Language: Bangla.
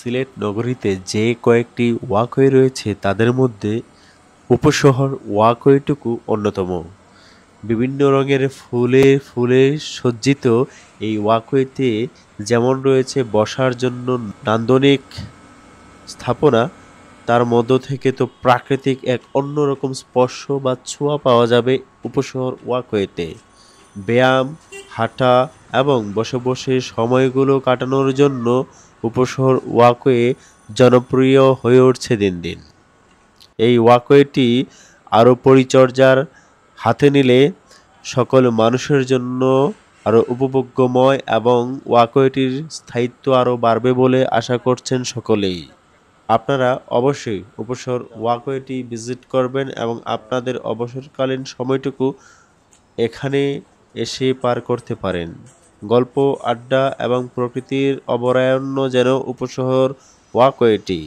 সিলেট নগরীতে যে কয়েকটি ওয়াকওয়ে রয়েছে তাদের মধ্যে উপশহর ওয়াকওয়েটুকু অন্যতম। বিভিন্ন রঙের ফুলে ফুলে সজ্জিত এই ওয়াকওয়েতে যেমন রয়েছে বসার জন্য নান্দনিক স্থাপনা, তার মধ্য থেকে তো প্রাকৃতিক এক অন্যরকম স্পর্শ বা ছোঁয়া পাওয়া যাবে উপশহর ওয়াকওয়েতে। ব্যায়াম, হাঁটা এবং বসে বসে সময়গুলো কাটানোর জন্য উপশহর ওয়াকওয়ে জনপ্রিয় হয়ে উঠছে দিন দিন। এই ওয়াকওয়েটি আরও পরিচর্যার হাতে নিলে সকল মানুষের জন্য আরও উপভোগ্যময় এবং ওয়াকওয়েটির স্থায়িত্ব আরও বাড়বে বলে আশা করছেন সকলেই। আপনারা অবশ্যই উপশহর ওয়াকওয়েটি ভিজিট করবেন এবং আপনাদের অবসরকালীন সময়টুকু এখানে এসে পার করতে পারেন। গল্প, আড্ডা এবং প্রকৃতির অভয়ারণ্য যেন উপশহর ওয়াকওয়েটি।